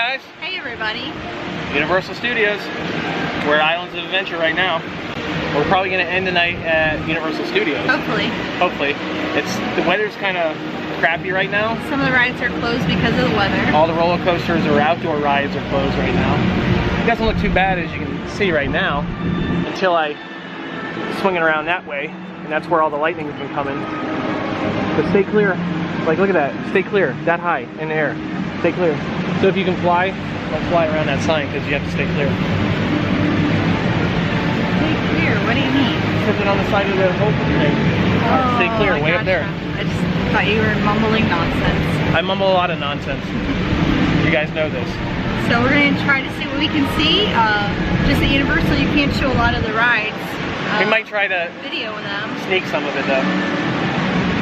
guys. Hey everybody. Universal Studios. We're at Islands of Adventure right now. We're probably going to end the night at Universal Studios. Hopefully. Hopefully. The weather's kind of crappy right now. Some of the rides are closed because of the weather. All the roller coasters or outdoor rides are closed right now. It doesn't look too bad as you can see right now until I swing it around that way, and that's where all the lightning's been coming. But stay clear. Like, look at that. Stay clear. That high in the air. Stay clear. So if you can fly, don't fly around that sign because you have to stay clear. Stay clear? What do you mean? It says it on the side of the whole thing. Oh, stay clear, way up there. I just thought you were mumbling nonsense. I mumble a lot of nonsense. You guys know this. So we're going to try to see what we can see. Just at Universal, you can't show a lot of the rides. We might try to video them. Sneak some of it though.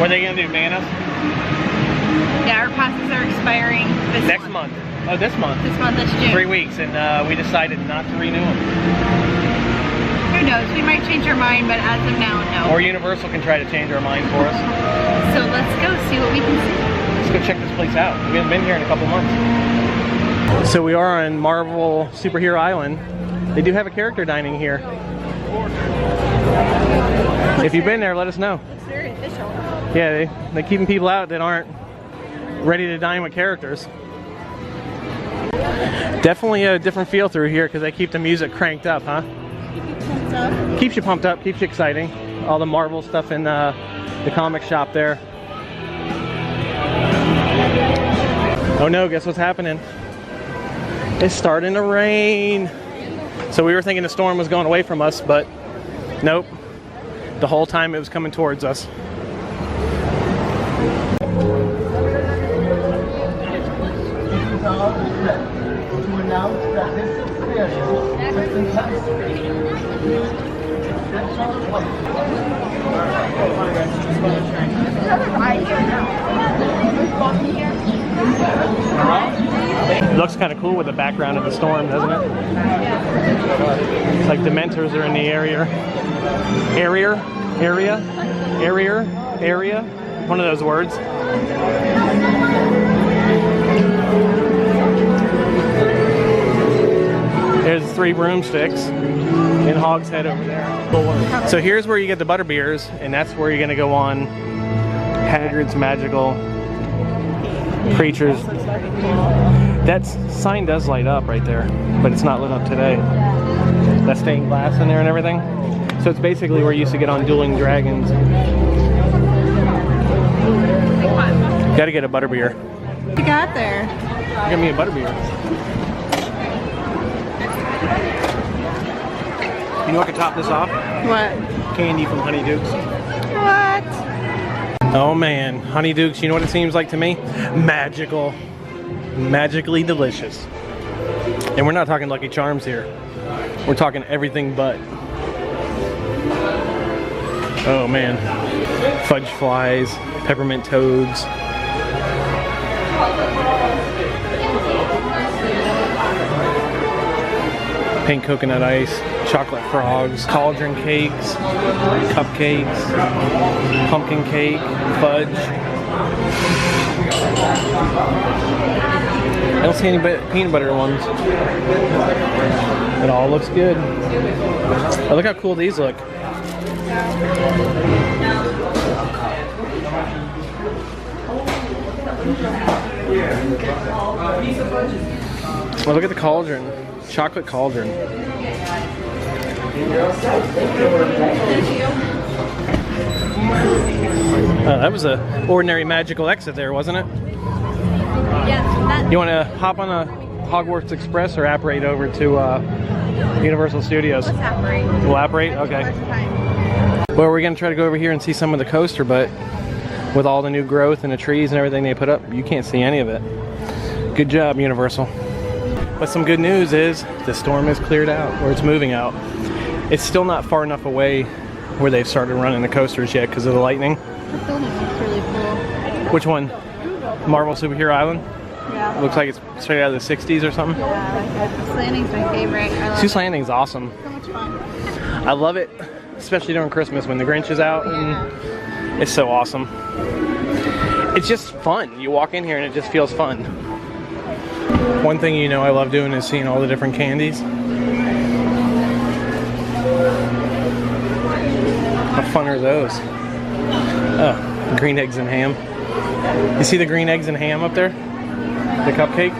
What are they going to do, ban us? Yeah, our passes are expiring next month. Oh, this month? This month, that's June. 3 weeks, and we decided not to renew them. Who knows? We might change our mind, but as of now, no. Or Universal can try to change our mind for us. So let's go see what we can see. Let's go check this place out. We haven't been here in a couple months. So we are on Marvel Superhero Island. They do have a character dining here. If you've been there, let us know. It's very official. Yeah, they're keeping people out that aren't ready to dine with characters. Definitely a different feel through here because they keep the music cranked up, huh? Keeps you pumped up, keeps you exciting. All the Marvel stuff in the comic shop there. Oh no, guess what's happening? It's starting to rain. So we were thinking the storm was going away from us, but nope. The whole time it was coming towards us. It looks kind of cool with the background of the storm, doesn't it? It's like Dementors are in the area. Area? One of those words. There's 3 broomsticks in Hog's Head over there. So here's where you get the butterbeers, and that's where you're gonna go on Hagrid's Magical Creatures. That sign does light up right there, but it's not lit up today. That stained glass in there and everything. So it's basically where you used to get on Dueling Dragons. Gotta get a butterbeer. What you got there? Give me a butterbeer. You know what could top this off? What? Candy from Honeydukes. What? Oh man, Honeydukes, you know what it seems like to me? Magical. Magically delicious. And we're not talking Lucky Charms here. We're talking everything but. Oh man. Fudge flies, peppermint toads. Pink coconut ice, chocolate frogs, cauldron cakes, cupcakes, pumpkin cake, fudge. I don't see any peanut butter ones. It all looks good. Oh, look how cool these look. Oh, look at the cauldron. Chocolate cauldron. That was a ordinary magical exit there, wasn't it? Yes. You want to hop on a Hogwarts Express or apparate over to Universal Studios? Let's apparate. We'll apparate? Okay. Well, we're going to try to go over here and see some of the coaster, but with all the new growth and the trees and everything they put up, you can't see any of it. Good job, Universal. But some good news is the storm has cleared out, or it's moving out. It's still not far enough away where they've started running the coasters yet because of the lightning. The building looks really cool. Which one? Marvel Superhero Island? Yeah. It looks like it's straight out of the 60s or something. Yeah, I like that. Seuss Landing's my favorite. I love Seuss Landing's awesome. So much fun. I love it, especially during Christmas when the Grinch is out. And it's so awesome. It's just fun. You walk in here and it just feels fun. One thing you know I love doing is seeing all the different candies. How fun are those? Oh, green eggs and ham. You see the green eggs and ham up there? The cupcake?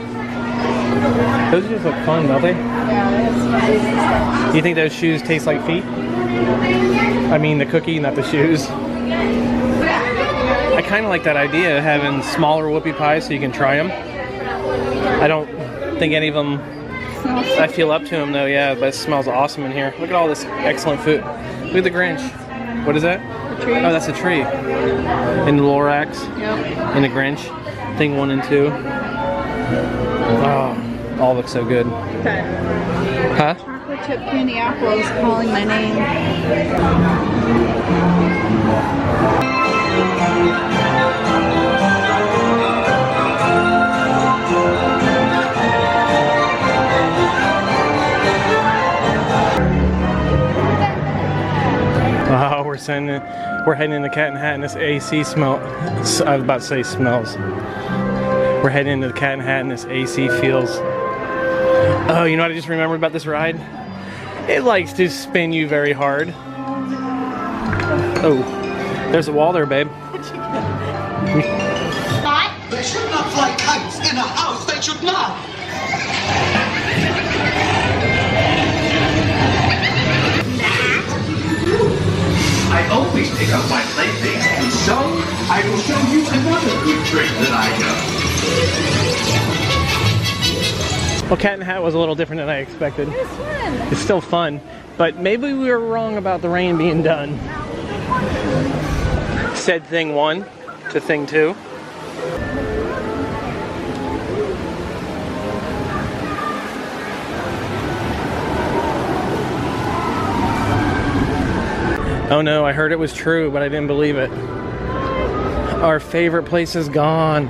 Those just look fun, don't they? Yeah, You think those shoes taste like feet? I mean the cookie, not the shoes. I kind of like that idea of having smaller whoopie pies so you can try them. I don't think any of them, I feel up to them though, yeah, but it smells awesome in here. Look at all this excellent food. Look at the Grinch. What is that? A tree. Oh, that's a tree. And the Lorax. Yep. And the Grinch. Thing 1 and 2. Oh, all looks so good. Okay. Huh? Chocolate chip candy apple is calling my name. Oh, we're heading into Cat and Hat and this AC smell. I was about to say smells. We're heading into the Cat and Hat and this AC feels. Oh, you know what I just remembered about this ride? It likes to spin you very hard. Oh, there's a wall there, babe. They should not fly kites in a house. They should not. I always pick up my playthings, and so I will show you another good trick that I know. Well, Cat and Hat was a little different than I expected. It was fun. It's still fun, but maybe we were wrong about the rain being done. Said thing 1 to thing 2. Oh no, I heard it was true, but I didn't believe it. Our favorite place is gone.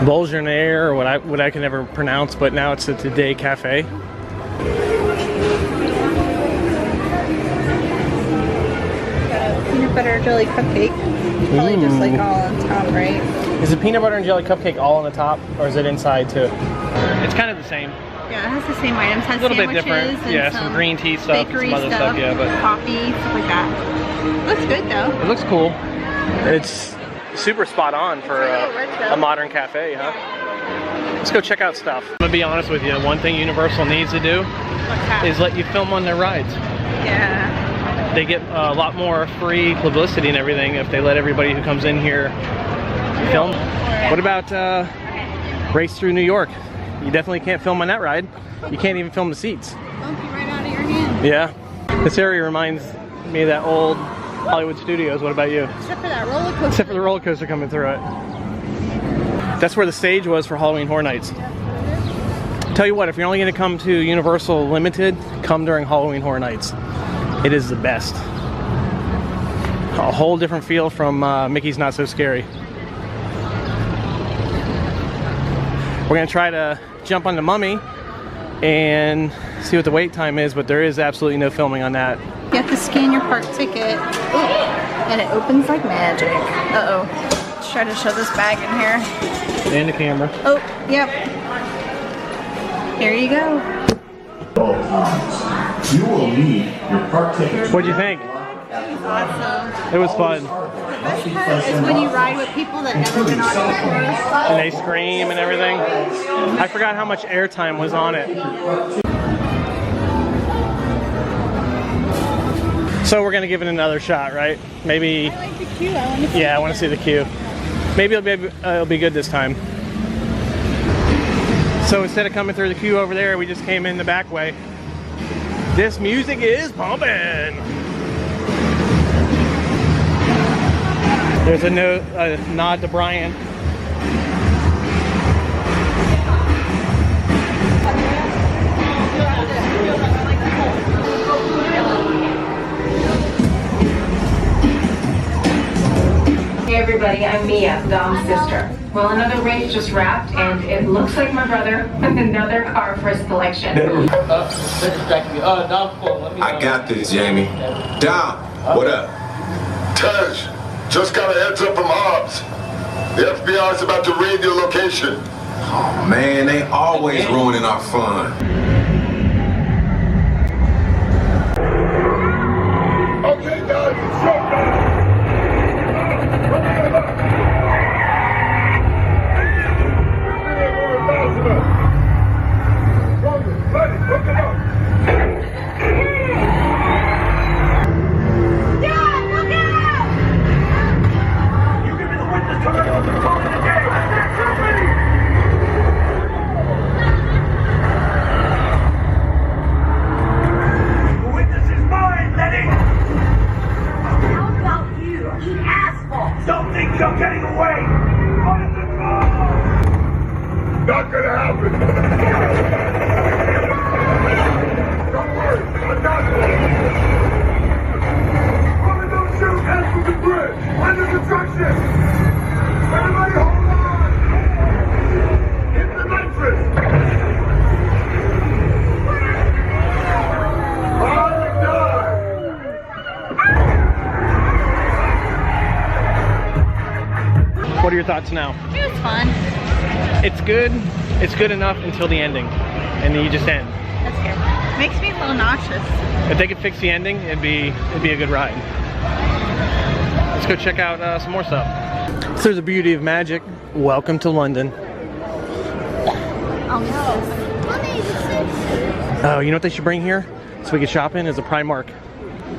Bolgenaire, or what I can never pronounce, but now it's the Today Cafe. Peanut butter jelly cupcake. Probably just like all on top, right? Is the peanut butter and jelly cupcake all on the top, or is it inside too? It's kind of the same. Yeah, it has the same items. Has A little bit sandwiches different. and Yeah, some green tea stuff, and bakery some other stuff, yeah, but coffee, stuff like that. Looks good though. it looks cool. It's super spot on for a modern cafe, huh? Let's go check out stuff. I'm gonna be honest with you. One thing Universal needs to do is let you film on their rides. Yeah. They get a lot more free publicity and everything if they let everybody who comes in here film. What about Race Through New York? You definitely can't film on that ride. You can't even film the seats. Bump you right out of your hand. Yeah. This area reminds me of that old Hollywood Studios. What about you? Except for that roller coaster. Except for the roller coaster coming through it. That's where the stage was for Halloween Horror Nights. Tell you what, if you're only going to come to Universal Limited, come during Halloween Horror Nights. It is the best. A whole different feel from Mickey's Not So Scary. We're going to try to jump on the Mummy and see what the wait time is, but there is absolutely no filming on that. You have to scan your park ticket, and it opens like magic. Uh-oh. Let's try to show this bag in here. And the camera. Oh, yep. Here you go. You will need your park ticket. What'd you think? Awesome. It was fun. The best part is when you ride with people that never been on it before. And they scream and everything. I forgot how much airtime was on it. So we're gonna give it another shot, right? Maybe. I like the queue. I want to see Yeah, I want to see the queue. Maybe it'll be good this time. So instead of coming through the queue over there, we just came in the back way. This music is pumping. There's a nod to Brian. Hey everybody, I'm Mia, Dom's sister. Well, another race just wrapped, and it looks like my brother with another car for his collection. I got this, Jamie. Dom, what up? Taj, just got a heads up from Hobbs. The FBI is about to raid your location. Oh man, they always ruining our fun. Okay, guys, it's showtime. You're getting away! Not gonna happen! Don't worry, I got this! One of those shoot heads from the bridge! Under construction! Everybody hold on! Hit the nitrous! Hard die! What are your thoughts now? It was fun. It's good. It's good enough until the ending, and then you just end. That's good. Makes me a little nauseous. If they could fix the ending, it'd be a good ride. Let's go check out some more stuff. So there's the beauty of magic. Welcome to London. I'll miss this. Oh, you know what they should bring here so we can shop in is a Primark.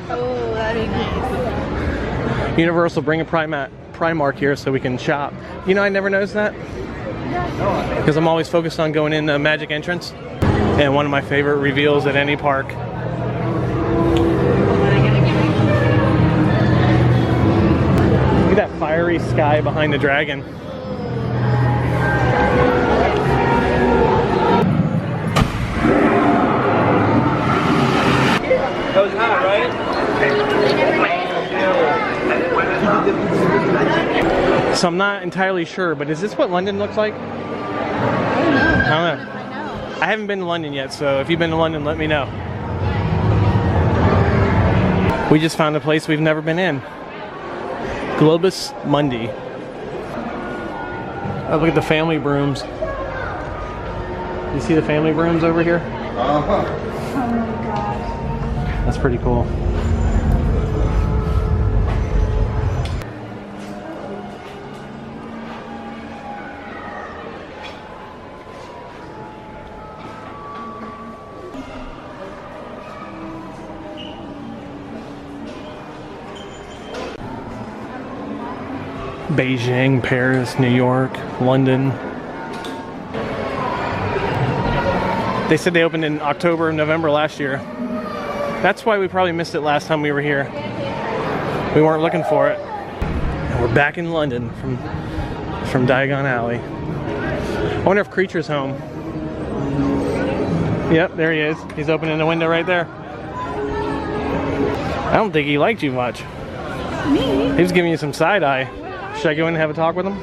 Oh, that'd be nice. Universal, bring a Primark here so we can shop. You know, I never noticed that because I'm always focused on going in the magic entrance. And one of my favorite reveals at any park. Look at that fiery sky behind the dragon. That was hot, right? So I'm not entirely sure, but is this what London looks like? I don't know. I haven't been to London yet, so if you've been to London, let me know. We just found a place we've never been in. Globus Mundi. Oh, look at the family brooms. You see the family brooms over here? Oh my gosh. That's pretty cool. Beijing, Paris, New York, London. They said they opened in October, November last year. That's why we probably missed it last time we were here. We weren't looking for it. And we're back in London from Diagon Alley. I wonder if Creature's home. Yep, there he is. He's opening the window right there. I don't think he liked you much. Me? He was giving you some side eye. Should I go in and have a talk with him?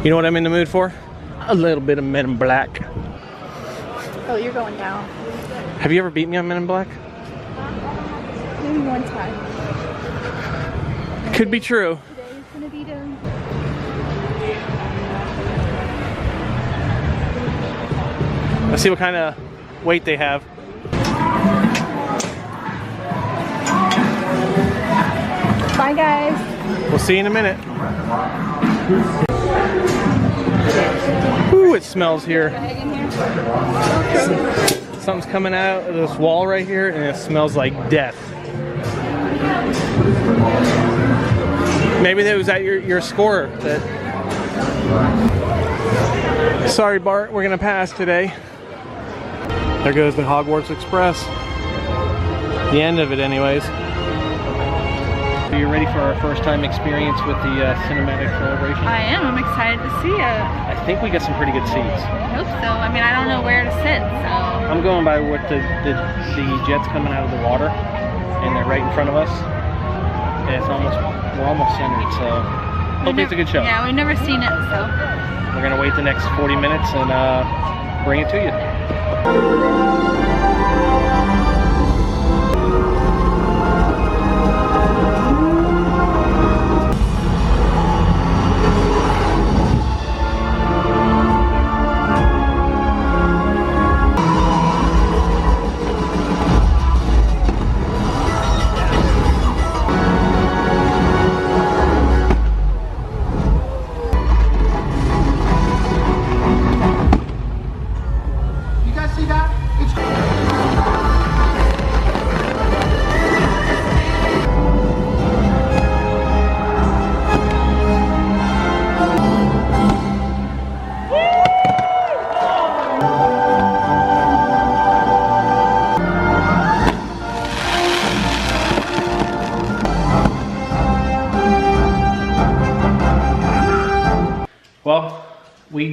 You know what I'm in the mood for? A little bit of Men in Black. Oh, you're going down. Have you ever beat me on Men in Black? Maybe one time. Could be true. Today's gonna be done. Let's see what kind of weight they have. Bye, guys. We'll see you in a minute. Ooh, it smells here. Something's coming out of this wall right here and it smells like death. Maybe that was at your score. Sorry, Bart, we're gonna pass today. There goes the Hogwarts Express. The end of it anyways. Are you ready for our first time experience with the cinematic celebration? I am. I'm excited to see it. I think we got some pretty good seats. I hope so. I mean, I don't know where to sit, so. I'm going by what the jets coming out of the water, and they're right in front of us. And we're almost centered, so hopefully it's a good show. Yeah, we've never seen it, so. We're gonna wait the next 40 minutes and bring it to you.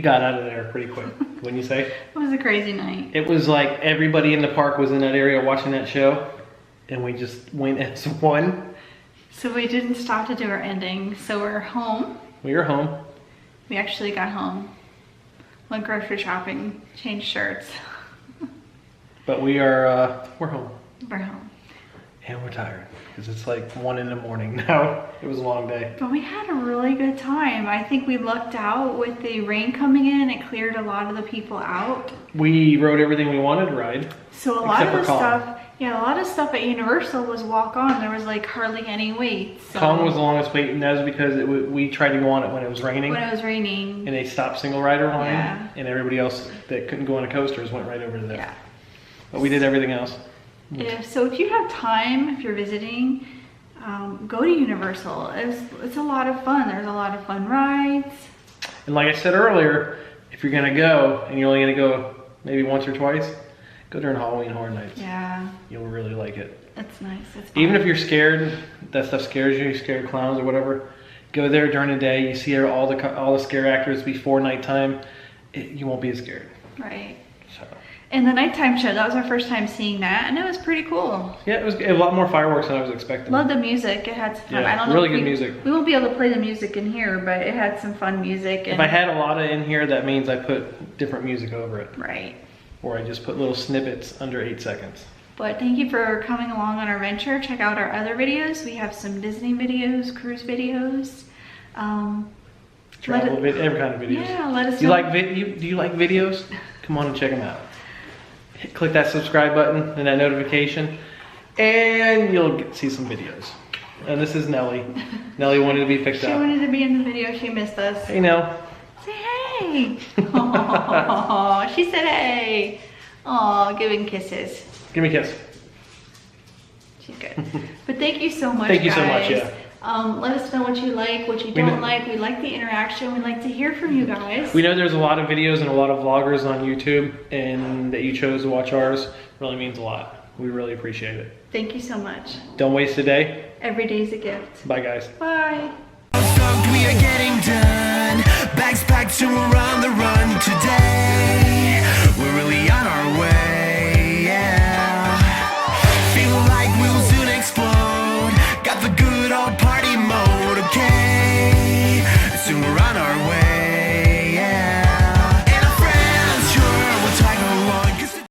got out of there pretty quick, wouldn't you say? It was a crazy night. It was like everybody in the park was in that area watching that show, and we just went as one. So we didn't stop to do our ending. So we're home. We were home. We actually got home, went grocery shopping, changed shirts. But we're home. We're home. And we're tired because it's like 1 in the morning now. It was a long day. But we had a really good time. I think we lucked out with the rain coming in. It cleared a lot of the people out. We rode everything we wanted to ride. So a lot of the Except for Kong. stuff, yeah, a lot of stuff at Universal was walk on. There was like hardly any wait. So Kong was the longest wait, and that was because we tried to go on it when it was raining. when it was raining. And they stopped single rider line, Yeah. and everybody else that couldn't go on the coasters went right over to there. Yeah. But we did everything else. So if you have time, if you're visiting, go to Universal. It's a lot of fun. There's a lot of fun rides. And like I said earlier, if you're gonna go and you're only gonna go maybe once or twice, go during Halloween Horror Nights. Yeah, You'll really like it. it's nice. It's fun. Even if you're scared, that stuff scares you, you're scared of clowns or whatever, go there during the day. You see all the scare actors before nighttime. You won't be as scared. Right. So And the nighttime show, that was our first time seeing that, and it was pretty cool. yeah, it was a lot more fireworks than I was expecting. Love the music. It had some fun. Yeah, I don't know really if good music. We won't be able to play the music in here, but it had some fun music. And, If I had a lot of in here, that means I put different music over it. right. Or I just put little snippets under 8 seconds. But thank you for coming along on our venture. Check out our other videos. We have some Disney videos, cruise videos. Travel, every kind of videos. Yeah, let us Do you know. like do you like videos? Come on and check them out. Click that subscribe button and that notification, and you'll see some videos. And this is Nellie. Nellie wanted to be picked She up. wanted to be in the video. She missed us. Hey, Nell. Say hey. Aw, she said hey. Aw, giving kisses. Give me a kiss. She's good. But thank you so much, Thank you guys. so much, yeah. Let us know what you like, what you We know- don't like. We like the interaction. We like to hear from you guys. We know there's a lot of videos and a lot of vloggers on YouTube, and that you chose to watch ours really means a lot. We really appreciate it. Thank you so much. Don't waste a day. Every day's a gift. Bye, guys. Bye. Stoked we are getting done. Bags packed, so we're on the run today.